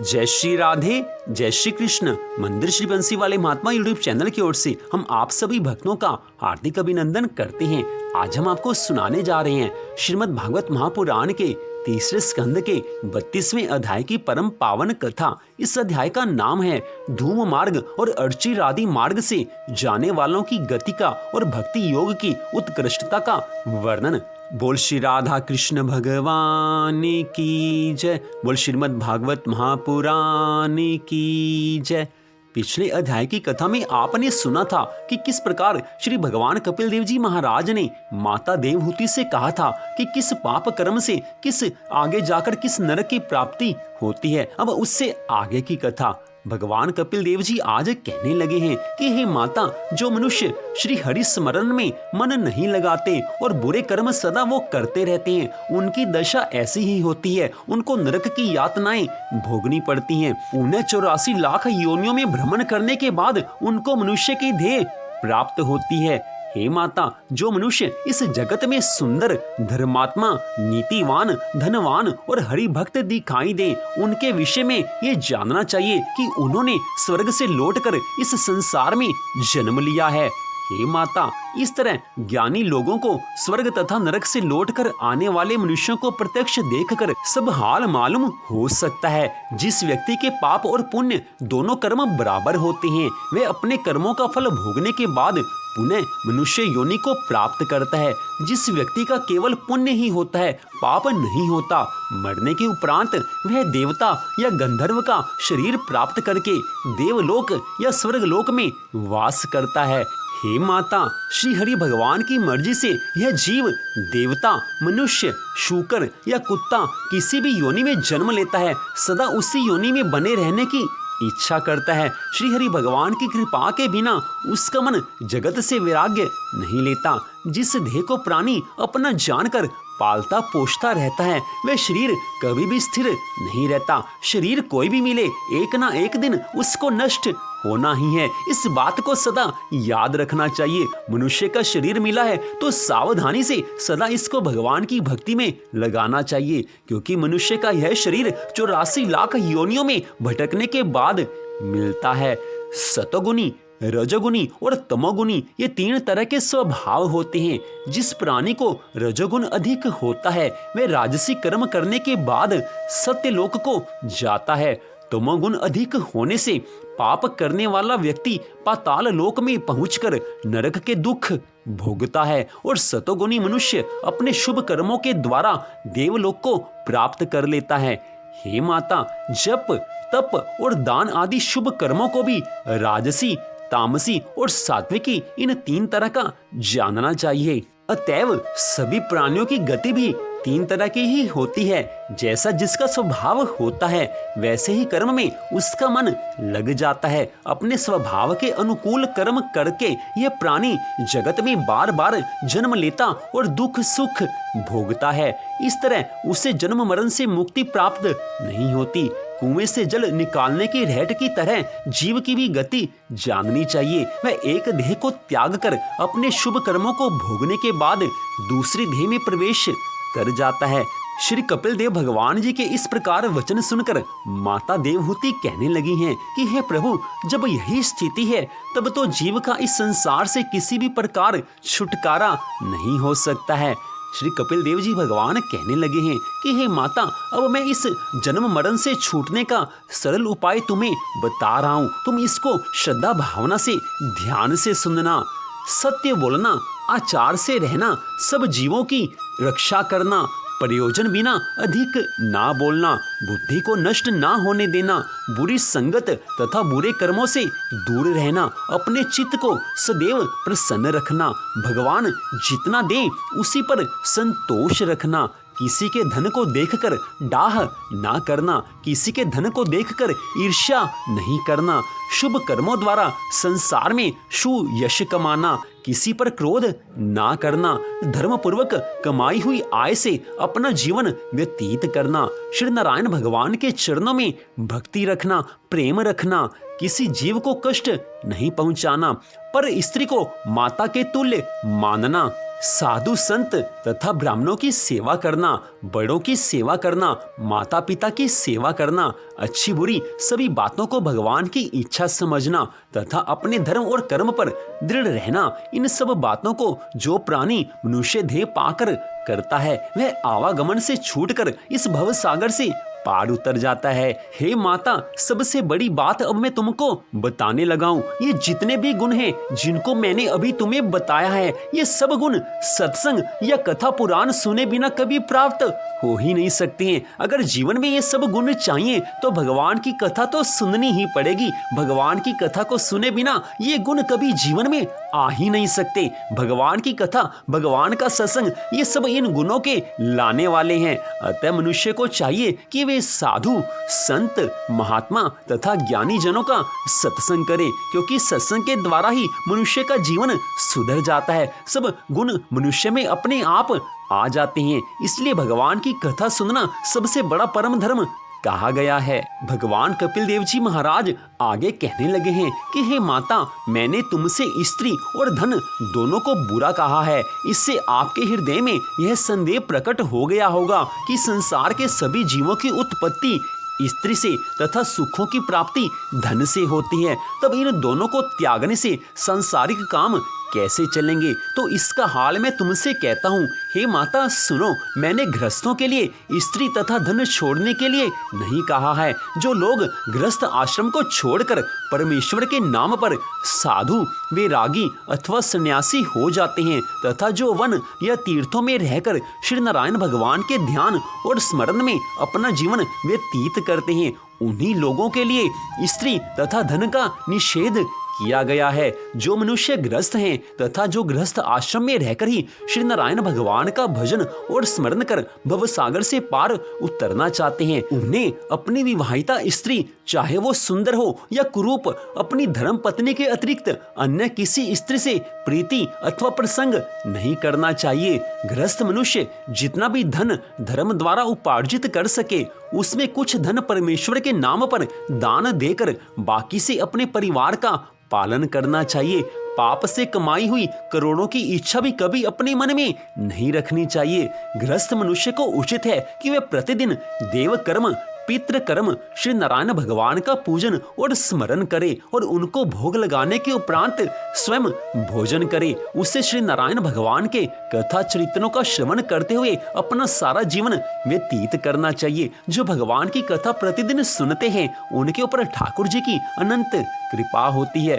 जय श्री राधे, जय श्री कृष्ण। मंदिर श्री बंसी वाले महात्मा यूट्यूब चैनल की ओर से हम आप सभी भक्तों का हार्दिक अभिनंदन करते हैं। आज हम आपको सुनाने जा रहे हैं श्रीमद् भागवत महापुराण के तीसरे स्कंद के 32वें अध्याय की परम पावन कथा। इस अध्याय का नाम है धूम मार्ग और अर्चिरादि मार्ग से जाने वालों की गति का और भक्ति योग की उत्कृष्टता का वर्णन। बोल श्री राधा कृष्ण भगवान की जय। बोल श्रीमद् भागवत महापुराण की जय। पिछले अध्याय की कथा में आपने सुना था कि किस प्रकार श्री भगवान कपिल देव जी महाराज ने माता देवहूति से कहा था कि किस पाप कर्म से किस आगे जाकर किस नरक की प्राप्ति होती है। अब उससे आगे की कथा भगवान कपिल देव जी आज कहने लगे हैं कि हे माता, जो मनुष्य श्री हरि स्मरण में मन नहीं लगाते और बुरे कर्म सदा वो करते रहते हैं, उनकी दशा ऐसी ही होती है। उनको नरक की यातनाएं भोगनी पड़ती हैं। उन्हें 84 लाख योनियों में भ्रमण करने के बाद उनको मनुष्य की देह प्राप्त होती है। हे माता, जो मनुष्य इस जगत में सुंदर, धर्मात्मा, नीतिवान, धनवान और हरि भक्त दिखाई दे, उनके विषय में ये जानना चाहिए कि उन्होंने स्वर्ग से लौटकर इस संसार में जन्म लिया है। हे माता, इस तरह ज्ञानी लोगों को स्वर्ग तथा नरक से लौटकर आने वाले मनुष्यों को प्रत्यक्ष देखकर सब हाल मालूम हो सकता है। जिस व्यक्ति के पाप और पुण्य दोनों कर्म बराबर होते हैं, वे अपने कर्मों का फल भोगने के बाद पुनः मनुष्य योनि को प्राप्त करता है। जिस व्यक्ति का केवल पुण्य ही होता है, पाप नहीं होता, मरने के उपरांत वह देवता या गंधर्व का शरीर प्राप्त करके देवलोक या स्वर्गलोक में वास करता है। हे माता, श्री हरि भगवान की मर्जी से यह जीव देवता, मनुष्य, शूकर या कुत्ता किसी भी योनि में जन्म लेता है, सदा उसी योनि में बने रहने की इच्छा करता है। श्री हरि भगवान की कृपा के बिना उसका मन जगत से वैराग्य नहीं लेता। जिस देह को प्राणी अपना जानकर पालता पोषता रहता है, वह शरीर कभी भी स्थिर नहीं रहता। शरीर कोई भी मिले, एक ना एक दिन उसको नष्ट होना ही है। इस बात को सदा याद रखना चाहिए। मनुष्य का शरीर मिला है तो सावधानी से सदा इसको भगवान की भक्ति में लगाना चाहिए, क्योंकि मनुष्य का यह शरीर 84 लाख योनियों में भटकने के बाद मिलता है। सतोगुनी, रजोगुनी और तमोगुनी ये 3 तरह के स्वभाव होते हैं। जिस प्राणी को रजोगुण अधिक होता है, वह राजसी कर्म करने के बाद सत्यलोक को जाता है। तमोगुण अधिक होने से पाप करने वाला व्यक्ति पाताल लोक में पहुंचकर नरक के दुख भोगता है और सतोगुणी मनुष्य अपने शुभ कर्मों के द्वारा देवलोक को प्राप्त कर लेता है। हे माता, जप, तप और दान आदि शुभ कर्मों को भी राजसी, तामसी और सात्विकी इन 3 तरह का जानना चाहिए। अतएव सभी प्राणियों की गति भी 3 तरह की ही होती है। जैसा जिसका स्वभाव होता है, वैसे ही कर्म में उसका मन लग जाता है। अपने स्वभाव के अनुकूल कर्म करके यह प्राणी जगत में बार बार जन्म लेता और दुख सुख भोगता है। इस तरह उसे जन्म मरण से मुक्ति प्राप्त नहीं होती। कुएं से जल निकालने की रहट की तरह जीव की भी गति जाननी चाहिए। वह एक देह को त्याग कर अपने शुभ कर्मों को भोगने के बाद दूसरी देह में प्रवेश कर जाता है। श्री कपिल देव भगवान जी के इस प्रकार वचन सुनकर माता देवहूति कहने लगी हैं कि हे प्रभु, जब यही स्थिति है तब तो जीव का इस संसार से किसी भी प्रकार छुटकारा नहीं हो सकता है। श्री कपिल देव जी भगवान कहने लगे हैं कि हे माता, अब मैं इस जन्म मरण से छूटने का सरल उपाय तुम्हें बता रहा हूँ। तुम इसको श्रद्धा भावना से ध्यान से सुनना। सत्य बोलना, आचार से रहना, सब जीवों की रक्षा करना, प्रयोजन बिना अधिक ना बोलना, बुद्धि को नष्ट ना होने देना, बुरी संगत तथा बुरे कर्मों से दूर रहना, अपने चित्त को सदैव प्रसन्न रखना, भगवान जितना दे उसी पर संतोष रखना, किसी के धन को देखकर डाह ना करना, किसी के धन को देखकर ईर्ष्या नहीं करना, शुभ कर्मों द्वारा संसार में सुयश कमाना, किसी पर क्रोध ना करना, धर्म पूर्वक कमाई हुई आय से अपना जीवन व्यतीत करना, श्री नारायण भगवान के चरणों में भक्ति रखना, प्रेम रखना, किसी जीव को कष्ट नहीं पहुंचाना, पर स्त्री को माता के तुल्य मानना, साधु संत तथा ब्राह्मणों की सेवा करना, बड़ों की सेवा करना, माता पिता की सेवा करना, अच्छी बुरी सभी बातों को भगवान की इच्छा समझना तथा अपने धर्म और कर्म पर दृढ़ रहना, इन सब बातों को जो प्राणी मनुष्य देह पाकर करता है वह आवागमन से छूटकर इस भव सागर से पार उतर जाता है। हे माता, सबसे बड़ी बात अब मैं तुमको बताने लगा हूँ। ये जितने भी गुण हैं जिनको मैंने अभी तुम्हें बताया है, ये सब गुण सत्संग या कथा पुराण सुने बिना कभी प्राप्त हो ही नहीं सकते हैं। अगर जीवन में ये सब गुण चाहिए तो भगवान की कथा तो सुननी ही पड़ेगी। भगवान की कथा को सुने बिना ये गुण कभी जीवन में आ ही नहीं सकते। भगवान की कथा, भगवान का सत्संग, ये सब इन गुणों के लाने वाले हैं। अतः मनुष्य को चाहिए कि वे साधु संत महात्मा तथा ज्ञानी जनों का सत्संग करें, क्योंकि सत्संग के द्वारा ही मनुष्य का जीवन सुधर जाता है। सब गुण मनुष्य में अपने आप आ जाते हैं। इसलिए भगवान की कथा सुनना सबसे बड़ा परम धर्म कहा गया है। भगवान कपिल देव जी महाराज आगे कहने लगे हैं कि हे माता, मैंने तुमसे स्त्री और धन दोनों को बुरा कहा है। इससे आपके हृदय में यह संदेह प्रकट हो गया होगा कि संसार के सभी जीवों की उत्पत्ति स्त्री से तथा सुखों की प्राप्ति धन से होती है। तब इन दोनों को त्यागने से सांसारिक काम कैसे चलेंगे? तो इसका हाल मैं तुमसे कहता हूँ। हे माता सुनो, मैंने गृहस्थों के लिए स्त्री तथा धन छोड़ने के लिए नहीं कहा है। जो लोग गृहस्थ आश्रम को छोड़कर परमेश्वर के नाम पर साधु, वैरागी अथवा सन्यासी हो जाते हैं तथा जो वन या तीर्थों में रहकर श्री नारायण भगवान के ध्यान और स्मरण में अपना जीवन व्यतीत करते हैं, उन्हीं लोगों के लिए स्त्री तथा धन का निषेध किया गया है। जो मनुष्य गृहस्थ हैं तथा जो गृहस्थ आश्रम में रहकर ही श्री नारायण भगवान का भजन और स्मरण कर भव सागर से पार उतरना चाहते हैं, उन्हें अपनी विवाहिता स्त्री, चाहे वो सुंदर हो या कुरूप, अपनी धर्म पत्नी के अतिरिक्त अन्य किसी स्त्री से प्रीति अथवा प्रसंग नहीं करना चाहिए। गृहस्थ मनुष्य जितना भी धन धर्म द्वारा उपार्जित कर सके, उसमें कुछ धन परमेश्वर के नाम पर दान देकर बाकी से अपने परिवार का पालन करना चाहिए। पाप से कमाई हुई करोड़ों की इच्छा भी कभी अपने मन में नहीं रखनी चाहिए। गृहस्थ मनुष्य को उचित है कि वे प्रतिदिन देव कर्म, पितृ कर्म, श्री नारायण भगवान का पूजन और स्मरण करे और उनको भोग लगाने के उपरांत स्वयं भोजन करे। उससे श्री नारायण भगवान के कथा चरित्रों का श्रवण करते हुए अपना सारा जीवन व्यतीत करना चाहिए। जो भगवान की कथा प्रतिदिन सुनते हैं, उनके ऊपर ठाकुर जी की अनंत कृपा होती है।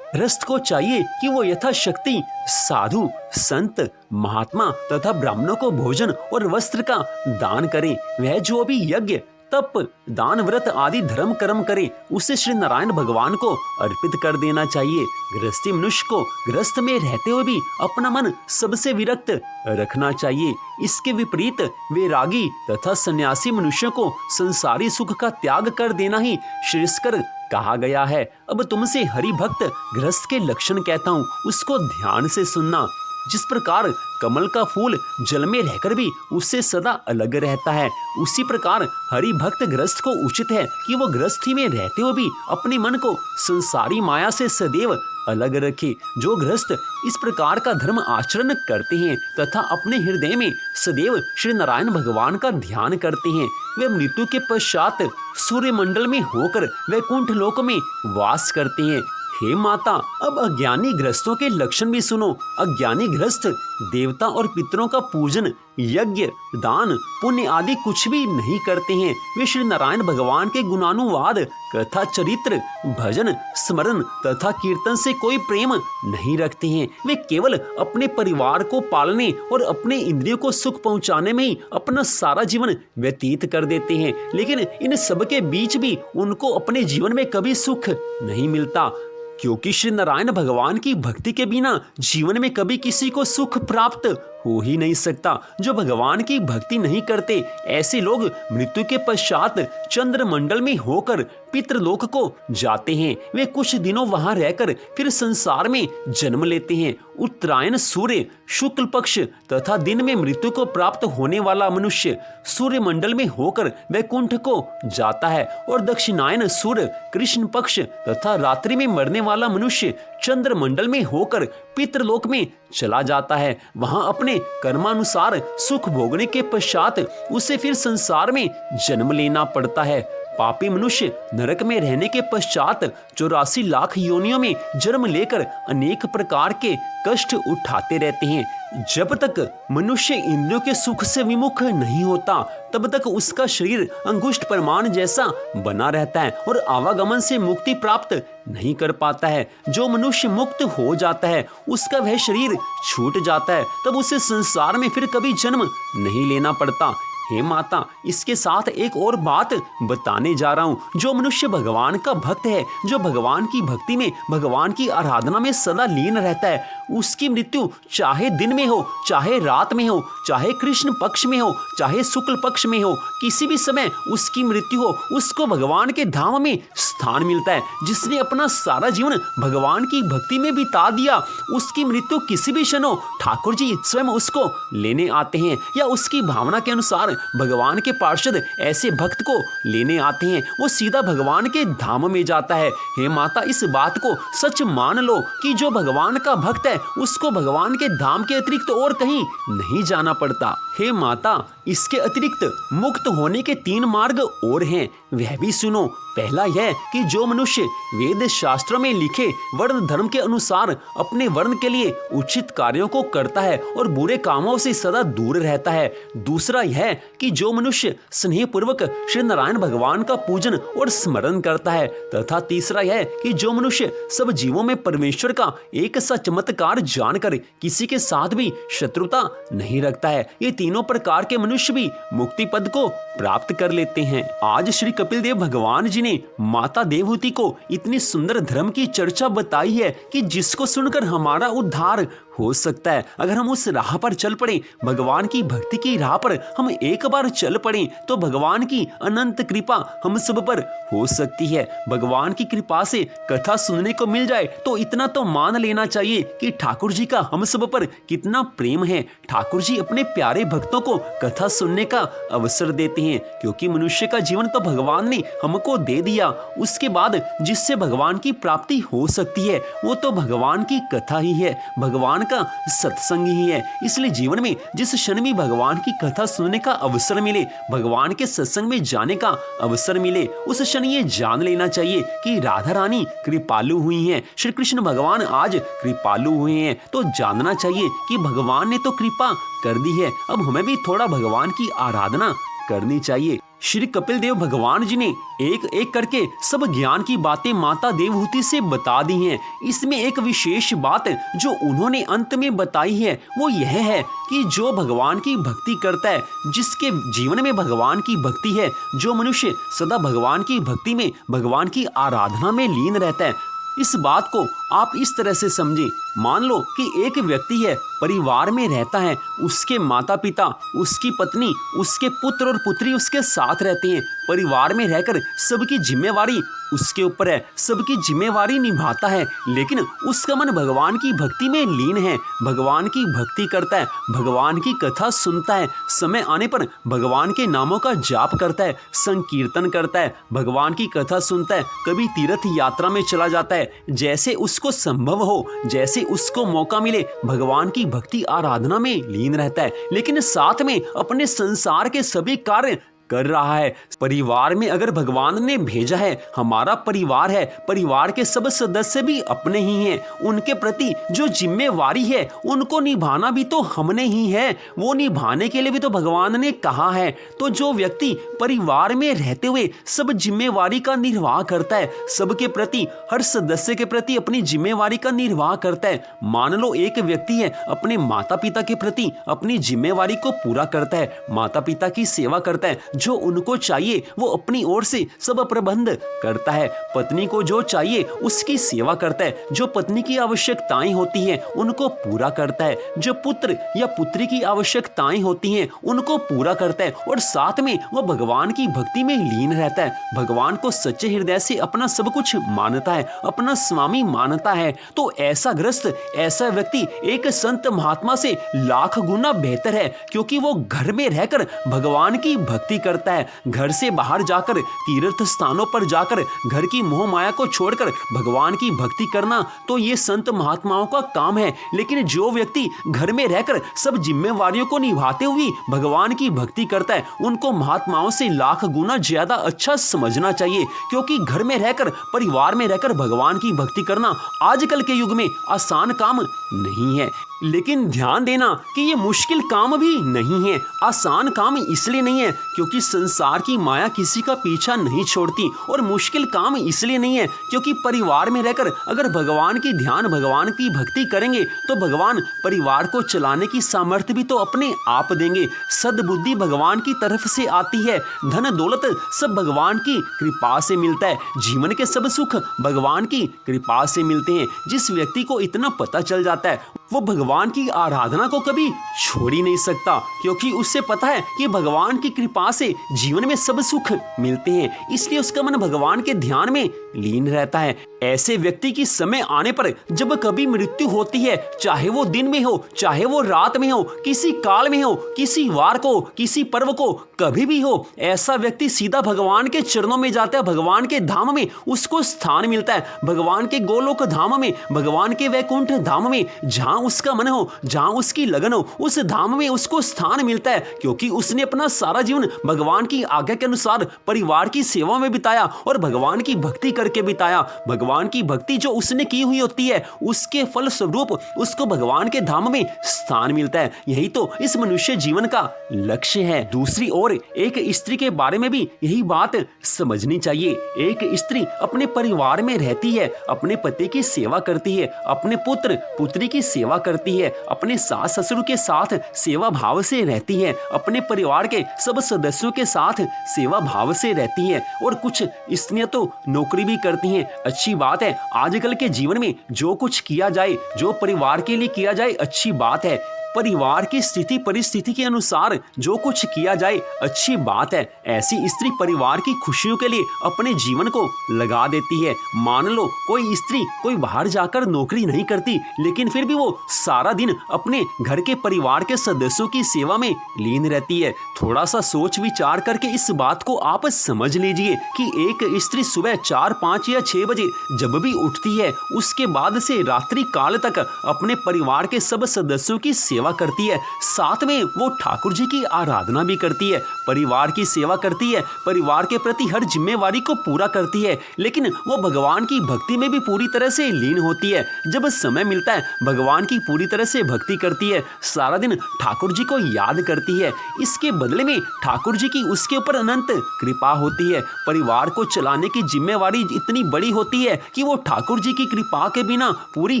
गृहस्थ को चाहिए कि वो यथाशक्ति साधु, संत, महात्मा तथा ब्राह्मणों को भोजन और वस्त्र का दान करे। वह जो भी यज्ञ, तप, दान, व्रत आदि धर्म कर्म करे, उसे श्री नारायण भगवान को अर्पित कर देना चाहिए। गृहस्थी मनुष्य को गृहस्थ में रहते हुए भी अपना मन सबसे विरक्त रखना चाहिए। इसके विपरीत वैरागी तथा सन्यासी मनुष्यों को संसारी सुख का त्याग कर देना ही श्रेयस्कर कहा गया है। अब तुमसे हरि भक्त गृहस्थ के लक्षण कहता हूँ, उसको ध्यान से सुनना। जिस प्रकार कमल का फूल जल में रहकर भी उससे सदा अलग रहता है, उसी प्रकार हरि भक्त गृहस्थ को उचित है कि वो गृहस्थी में रहते हुए भी अपने मन को संसारी माया से सदैव अलग रखे। जो गृहस्थ इस प्रकार का धर्म आचरण करते हैं तथा अपने हृदय में सदैव श्री नारायण भगवान का ध्यान करते हैं, वे मृत्यु के पश्चात सूर्यमंडल में होकर वैकुंठ लोक में वास करते हैं। हे माता, अब अज्ञानी गृहस्थों के लक्षण भी सुनो। अज्ञानी गृहस्थ देवता और पितरों का पूजन, यज्ञ, दान, पुण्य आदि कुछ भी नहीं करते हैं। वे श्री नारायण भगवान के गुणानुवाद, कथा, चरित्र, भजन, स्मरण तथा कीर्तन से कोई प्रेम नहीं रखते हैं। वे केवल अपने परिवार को पालने और अपने इंद्रियों को सुख पहुंचाने में ही अपना सारा जीवन व्यतीत कर देते हैं। लेकिन इन सब के बीच भी उनको अपने जीवन में कभी सुख नहीं मिलता, क्योंकि श्री नारायण भगवान की भक्ति के बिना जीवन में कभी किसी को सुख प्राप्त हो ही नहीं सकता। जो भगवान की भक्ति नहीं करते, ऐसे लोग मृत्यु के पश्चात चंद्रमंडल में होकर पितृलोक को जाते हैं। वे कुछ दिनों वहां रहकर फिर संसार में जन्म लेते हैं। उत्तरायण सूर्य शुक्ल पक्ष तथा दिन में मृत्यु को प्राप्त होने वाला मनुष्य सूर्य मंडल में होकर वैकुंठ को जाता है और दक्षिणायन सूर्य कृष्ण पक्ष तथा रात्रि में मरने वाला मनुष्य चंद्र मंडल में होकर पितृलोक में चला जाता है। वहां अपने कर्मानुसार सुख भोगने के पश्चात उसे फिर संसार में जन्म लेना पड़ता है। पापी मनुष्य नरक में रहने के पश्चात 84 लाख योनियों में जन्म लेकर अनेक प्रकार के कष्ट उठाते रहते हैं। जब तक मनुष्य इंद्रियों के सुख से विमुख नहीं होता तब तक उसका शरीर अंगुष्ठ प्रमाण जैसा बना रहता है और आवागमन से मुक्ति प्राप्त नहीं कर पाता है। जो मनुष्य मुक्त हो जाता है उसका वह शरीर छूट जाता है, तब उसे संसार में फिर कभी जन्म नहीं लेना पड़ता। हे माता, इसके साथ एक और बात बताने जा रहा हूँ। जो मनुष्य भगवान का भक्त है, जो भगवान की भक्ति में, भगवान की आराधना में सदा लीन रहता है, उसकी मृत्यु चाहे दिन में हो, चाहे रात में हो, चाहे कृष्ण पक्ष में हो, चाहे शुक्ल पक्ष में हो, किसी भी समय उसकी मृत्यु हो, उसको भगवान के धाम में स्थान मिलता है। जिसने अपना सारा जीवन भगवान की भक्ति में बिता दिया, उसकी मृत्यु किसी भी क्षण हो, ठाकुर जी स्वयं उसको लेने आते हैं या उसकी भावना के अनुसार भगवान के पार्षद ऐसे भक्त को लेने आते हैं, वो सीधा भगवान के धाम में जाता है। हे माता, इस बात को सच मान लो कि जो भगवान का भक्त है उसको भगवान के धाम के अतिरिक्त और कहीं नहीं जाना पड़ता। हे माता, इसके अतिरिक्त मुक्त होने के 3 मार्ग और हैं, वह भी सुनो। पहला यह कि जो मनुष्य वेद शास्त्रों में लिखे वर्ण धर्म के अनुसार अपने वर्ण के लिए उचित कार्यों को करता है और बुरे कामों से सदा दूर रहता है। दूसरा यह कि जो मनुष्य स्नेह पूर्वक श्री नारायण भगवान का पूजन और स्मरण करता है। तथा तीसरा यह कि जो मनुष्य सब जीवों में परमेश्वर का एक सा चमत्कार जानकर किसी के साथ भी शत्रुता नहीं रखता है। ये तीनों प्रकार के मनुष्य भी मुक्ति पद को प्राप्त कर लेते हैं। आज श्री कपिल देव भगवान जी ने माता देवहूति को इतनी सुंदर धर्म की चर्चा बताई है कि जिसको सुनकर हमारा उद्धार हो सकता है। अगर हम उस राह पर चल पड़े, भगवान की भक्ति की राह पर हम एक बार चल पड़े, तो भगवान की अनंत कृपा हम सब पर हो सकती है। भगवान की कृपा से कथा सुनने को मिल जाए तो इतना तो मान लेना चाहिए कि ठाकुर जी का हम सब पर कितना प्रेम है। ठाकुर जी अपने प्यारे भक्तों को कथा सुनने का अवसर देते हैं, क्योंकि मनुष्य का जीवन तो भगवान ने हमको दे दिया। उसके बाद जिससे भगवान की प्राप्ति हो सकती है वो तो भगवान की कथा ही है, भगवान का सत्संग ही है। इसलिए जीवन में जिस क्षण में भगवान की कथा सुनने का अवसर मिले, भगवान के सत्संग में जाने का अवसर मिले, उस क्षण ये जान लेना चाहिए कि राधा रानी कृपालु हुई हैं, श्री कृष्ण भगवान आज कृपालु हुए हैं। तो जानना चाहिए कि भगवान ने तो कृपा कर दी है, अब हमें भी थोड़ा भगवान की आराधना करनी चाहिए। श्री कपिल देव भगवान जी ने एक एक करके सब ज्ञान की बातें माता देवहूति से बता दी हैं। इसमें एक विशेष बात जो उन्होंने अंत में बताई है वो यह है कि जो भगवान की भक्ति करता है, जिसके जीवन में भगवान की भक्ति है, जो मनुष्य सदा भगवान की भक्ति में, भगवान की आराधना में लीन रहता है, इस बात को आप इस तरह से समझें। मान लो कि एक व्यक्ति है, परिवार में रहता है, उसके माता पिता, उसकी पत्नी, उसके पुत्र और पुत्री उसके साथ रहते हैं। परिवार में रहकर सबकी जिम्मेवारी उसके ऊपर है, सबकी जिम्मेवारी निभाता है, लेकिन उसका मन भगवान की भक्ति में लीन है, भगवान की भक्ति करता है, भगवान की कथा सुनता है, समय आने पर भगवान के नामों का जाप करता है, संकीर्तन करता है, भगवान की कथा सुनता है, कभी तीर्थ यात्रा में चला जाता है, जैसे उसको संभव हो, जैसे उसको मौका मिले, भगवान की भक्ति आराधना में लीन रहता है, लेकिन साथ में अपने संसार के सभी कार्य कर रहा है। परिवार में अगर भगवान ने भेजा है, हमारा परिवार है, परिवार के सब सदस्य भी अपने ही हैं, उनके प्रति जो जिम्मेवारी है उनको निभाना भी तो हमने ही है, वो निभाने के लिए भी तो भगवान ने कहा है। तो जो व्यक्ति परिवार में रहते हुए सब जिम्मेवारी का निर्वाह करता है, सबके प्रति, हर सदस्य के प्रति अपनी जिम्मेवारी का निर्वाह करता है। मान लो एक व्यक्ति है, अपने माता पिता के प्रति अपनी जिम्मेवारी को पूरा करता है, माता पिता की सेवा करता है, जो उनको चाहिए वो अपनी ओर से सब प्रबंध करता है। पत्नी को जो चाहिए उसकी सेवा करता है। जो पत्नी की आवश्यकताएं होती हैं उनको पूरा करता है। जो पुत्र या पुत्री की आवश्यकताएं होती हैं उनको पूरा करता है और साथ में वो भगवान की भक्ति में लीन रहता है। भगवान को सच्चे हृदय से अपना सब कुछ मानता है, अपना स्वामी मानता है। तो ऐसा ग्रस्त, ऐसा व्यक्ति एक संत महात्मा से लाख गुना बेहतर है, क्योंकि वो घर में रहकर भगवान की भक्ति करता है। घर से बाहर जाकर, तीर्थ स्थानों पर जाकर घर की मोह माया को छोड़कर भगवान की भक्ति करना तो ये संत महात्माओं का काम है। लेकिन जो व्यक्ति घर में रहकर सब जिम्मेवारियों को निभाते हुए भगवान की भक्ति करता है उनको महात्माओं से लाख गुना ज्यादा अच्छा समझना चाहिए, क्योंकि घर में रहकर, परिवार में रहकर भगवान की भक्ति करना आजकल के युग में आसान काम नहीं है। लेकिन ध्यान देना कि ये मुश्किल काम भी नहीं है। आसान काम इसलिए नहीं है क्योंकि संसार की माया किसी का पीछा नहीं छोड़ती, और मुश्किल काम इसलिए नहीं है क्योंकि परिवार में रहकर अगर भगवान की ध्यान, भगवान की भक्ति करेंगे तो भगवान परिवार को चलाने की सामर्थ्य भी तो अपने आप देंगे। सद्बुद्धि भगवान की तरफ से आती है। धन दौलत सब भगवान की कृपा से मिलता है। जीवन के सब सुख भगवान की कृपा से मिलते हैं। जिस व्यक्ति को इतना पता चल जाता है वो भगवान की आराधना को कभी छोड़ ही नहीं सकता, क्योंकि उससे पता है कि भगवान की कृपा से जीवन में सब सुख मिलते हैं। इसलिए उसका मन भगवान के ध्यान में लीन रहता है। ऐसे व्यक्ति की समय आने पर जब कभी मृत्यु होती है, चाहे वो दिन में हो, चाहे वो रात में हो, किसी काल में हो, किसी वार को, किसी पर्व को, कभी भी हो, ऐसा व्यक्ति सीधा भगवान के चरणों में जाता है। भगवान के धाम में उसको स्थान मिलता है। भगवान के गोलोक धाम में, भगवान के वैकुंठ धाम में, जहां उसका मन हो, जहां उसकी लगन हो, उस धाम में उसको स्थान मिलता है, क्योंकि उसने अपना सारा जीवन भगवान की आज्ञा के अनुसार परिवार की सेवा में बिताया और भगवान की भक्ति करके बिताया। भगवान की भक्ति जो उसने की हुई होती है उसके फल स्वरूप उसको भगवान के धाम में स्थान मिलता है। यही तो इस मनुष्य जीवन का लक्ष्य है। दूसरी ओर एक स्त्री के बारे में भी यही बात समझनी चाहिए। एक स्त्री अपने परिवार में रहती है, अपने पति की सेवा करती है, अपने पुत्र पुत्री की सेवा करती है, अपने सास ससुर के साथ सेवा भाव से रहती है, अपने परिवार के सब सदस्यों के साथ सेवा भाव से रहती है, और कुछ स्त्रियां तो नौकरी भी करती हैं। अच्छी बात है, आजकल के जीवन में जो कुछ किया जाए, जो परिवार के लिए किया जाए, अच्छी बात है। परिवार की स्थिति परिस्थिति के अनुसार जो कुछ किया जाए अच्छी बात है। ऐसी स्त्री परिवार की खुशियों के लिए अपने जीवन को लगा देती है। मान लो कोई स्त्री कोई बाहर जाकर नौकरी नहीं करती, लेकिन फिर भी वो सारा दिन अपने घर के परिवार के सदस्यों की सेवा में लीन रहती है। थोड़ा सा सोच विचार करके इस बात को आप समझ लीजिए कि एक स्त्री सुबह 4, 5 या 6 बजे जब भी उठती है, उसके बाद से रात्रि काल तक अपने परिवार के सब सदस्यों की सेवा करती है, साथ में वो ठाकुर जी की आराधना भी करती है, परिवार की सेवा करती है, परिवार के प्रति हर जिम्मेवारी को पूरा करती है, लेकिन वो भगवान की भक्ति में भी पूरी तरह से लीन होती है। जब समय मिलता है भगवान की पूरी तरह से भक्ति करती है, सारा दिन ठाकुर जी को याद करती है। इसके बदले में ठाकुर जी की उसके ऊपर अनंत कृपा होती है। परिवार को चलाने की जिम्मेवारी इतनी बड़ी होती है कि वो ठाकुर जी की कृपा के बिना पूरी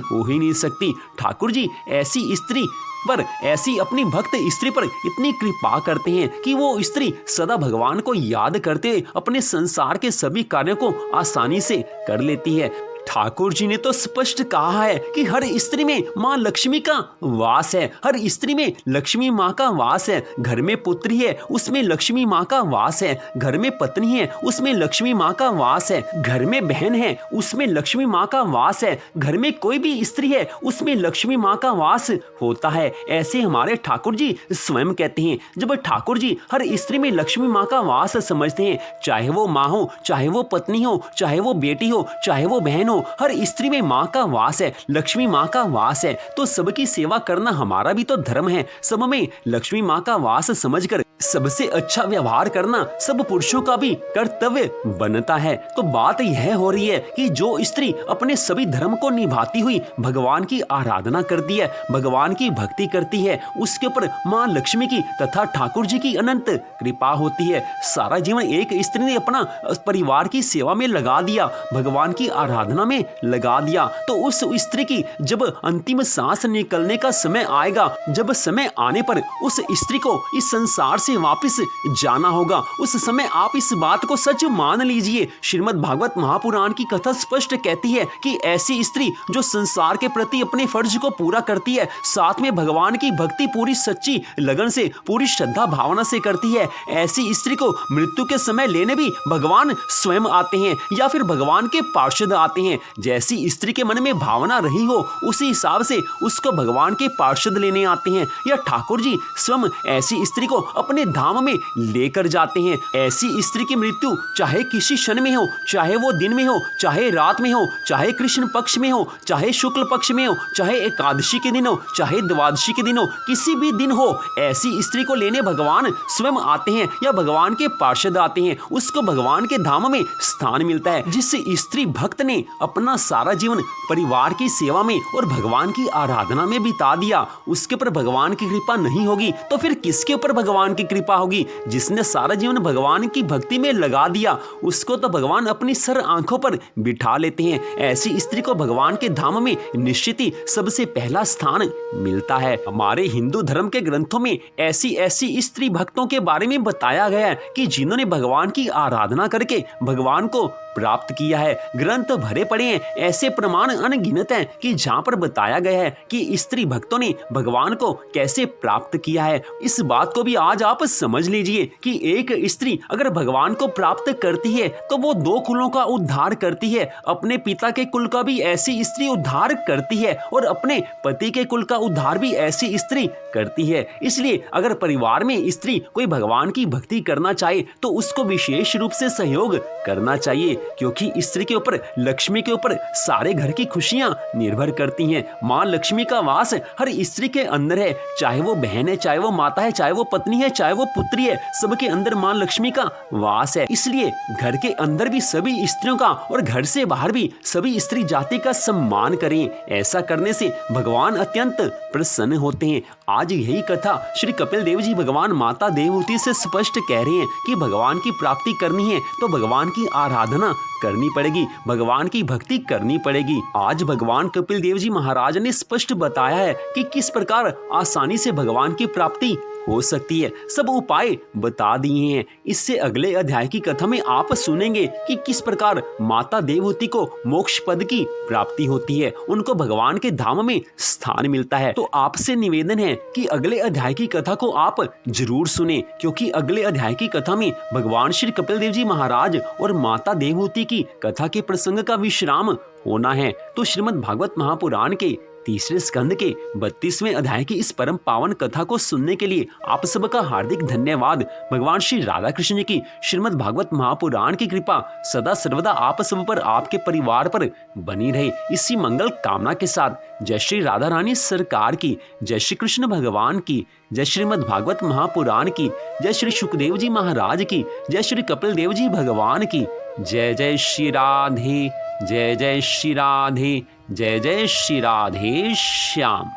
हो ही नहीं सकती। ठाकुर जी ऐसी स्त्री पर, ऐसी अपनी भक्त स्त्री पर इतनी कृपा करते हैं कि वो स्त्री सदा भगवान को याद करते हुए अपने संसार के सभी कार्यों को आसानी से कर लेती है। ठाकुर जी ने तो स्पष्ट कहा है कि हर स्त्री में मां लक्ष्मी का वास है, हर स्त्री में लक्ष्मी मां का वास है। घर में पुत्री है उसमें लक्ष्मी मां का वास है, घर में पत्नी है उसमें लक्ष्मी मां का वास है, घर में बहन है उसमें लक्ष्मी मां का वास है, घर में कोई भी स्त्री है उसमें लक्ष्मी मां का वास होता है। ऐसे हमारे ठाकुर जी स्वयं कहते हैं। जब ठाकुर जी हर स्त्री में लक्ष्मी मां का वास समझते हैं, चाहे वो माँ हो, चाहे वो पत्नी हो, चाहे वो बेटी हो, चाहे वो बहन हो, हर स्त्री में माँ का वास है, लक्ष्मी माँ का वास है, तो सबकी सेवा करना हमारा भी तो धर्म है। सब में लक्ष्मी माँ का वास समझकर सबसे अच्छा व्यवहार करना सब पुरुषों का भी कर्तव्य बनता है। तो बात यह हो रही है कि जो स्त्री अपने सभी धर्म को निभाती हुई भगवान की आराधना करती है, भगवान की भक्ति करती है, उसके ऊपर माँ लक्ष्मी की तथा ठाकुर जी की अनंत कृपा होती है। सारा जीवन एक स्त्री ने अपना परिवार की सेवा में लगा दिया, भगवान की आराधना में लगा दिया। तो उस स्त्री की जब अंतिम सांस निकलने का समय आएगा, जब समय आने पर उस स्त्री को इस संसार से वापस जाना होगा, उस समय आप इस बात को सच मान लीजिए। श्रीमद् भागवत महापुराण की कथा स्पष्ट कहती है कि ऐसी स्त्री जो संसार के प्रति अपने फर्ज को पूरा करती है, साथ में भगवान की भक्ति पूरी सच्ची लगन से, पूरी श्रद्धा भावना से करती है, ऐसी स्त्री को मृत्यु के समय लेने भी भगवान स्वयं आते हैं या फिर भगवान के पार्षद आते हैं। जैसी स्त्री के मन में भावना रही हो, उसी हिसाब से उसको भगवान के पार्षद लेने आते हैं या ठाकुर जी स्वयं ऐसी स्त्री को अपने धाम में लेकर जाते हैं। ऐसी स्त्री की मृत्यु चाहे किसी क्षण में हो, चाहे वो दिन में हो, चाहे रात में हो, चाहे कृष्ण पक्ष में हो, चाहे शुक्ल पक्ष में हो, चाहे एकादशी के दिन हो, चाहे द्वादशी के दिन हो, किसी भी दिन हो, ऐसी स्त्री को लेने भगवान स्वयं आते हैं या भगवान के पार्षद आते हैं। उसको भगवान के धाम में स्थान मिलता है। जिस स्त्री भक्त ने अपना सारा जीवन परिवार की सेवा में और भगवान की आराधना में बिता दिया, उसके ऊपर भगवान की कृपा नहीं होगी तो फिर किसके ऊपर भगवान की कृपा होगी? जिसने सारा जीवन भगवान की भक्ति में लगा दिया, उसको तो भगवान अपनी सर आंखों पर बिठा लेते हैं। ऐसी स्त्री को भगवान के धाम में निश्चित ही सबसे पहला स्थान मिलता है। हमारे हिंदू धर्म के ग्रंथों में ऐसी स्त्री भक्तों के बारे में बताया गया है कि जिन्होंने भगवान की आराधना करके भगवान को प्राप्त किया है। ग्रंथ भरे पड़े हैं, ऐसे प्रमाण अनगिनत हैं कि जहां पर बताया गया है कि स्त्री भक्तों ने भगवान को कैसे प्राप्त किया है। इस बात को भी आज आप समझ लीजिए कि एक स्त्री अगर भगवान को प्राप्त करती है तो वो 2 कुलों का उद्धार करती है। अपने पिता के कुल का भी ऐसी स्त्री उद्धार करती है और अपने पति के कुल का उद्धार भी ऐसी स्त्री करती है। इसलिए अगर परिवार में स्त्री कोई भगवान की भक्ति करना चाहे तो उसको विशेष रूप से सहयोग करना चाहिए, क्योंकि स्त्री के ऊपर, लक्ष्मी के ऊपर सारे घर की खुशियां निर्भर करती हैं। माँ लक्ष्मी का वास हर स्त्री के अंदर है, चाहे वो बहन है, चाहे वो माता है, चाहे वो पत्नी है, चाहे वो पुत्री है, सबके अंदर माँ लक्ष्मी का वास है। इसलिए घर के अंदर भी सभी स्त्रियों का और घर से बाहर भी सभी स्त्री जाति का सम्मान करें। ऐसा करने से भगवान अत्यंत प्रसन्न होते हैं। आज यही कथा श्री कपिल देव जी भगवान माता देवहूति से स्पष्ट कह रहे हैं कि भगवान की प्राप्ति करनी है तो भगवान की आराधना करनी पड़ेगी, भगवान की भक्ति करनी पड़ेगी। आज भगवान कपिल देव जी महाराज ने स्पष्ट बताया है कि किस प्रकार आसानी से भगवान की प्राप्ति हो सकती है। सब उपाय बता दिए हैं। इससे अगले अध्याय की कथा में आप सुनेंगे कि किस प्रकार माता देवहूति को मोक्ष पद की प्राप्ति होती है, उनको भगवान के धाम में स्थान मिलता है। तो आपसे निवेदन है कि अगले अध्याय की कथा को आप जरूर सुने, क्योंकि अगले अध्याय की कथा में भगवान श्री कपिल देव जी महाराज और माता देवहूति की कथा के प्रसंग का विश्राम होना है। तो श्रीमद् भागवत महापुराण के 3रे स्कंद के 32वें अध्याय की इस परम पावन कथा को सुनने के लिए आप सबका हार्दिक धन्यवाद। भगवान श्री राधा कृष्ण जी की श्रीमद् भागवत महापुराण की कृपा सदा सर्वदा आप सब पर, आपके परिवार पर बनी रहे। इसी मंगल कामना के साथ जय श्री राधा रानी सरकार की, जय श्री कृष्ण भगवान की, जय श्रीमद् भागवत महापुराण की, जय श्री सुखदेव जी महाराज की, जय श्री कपिल देव जी भगवान की। जय जय श्री राधे, जय जय श्री राधे, जय जय श्री राधे श्याम।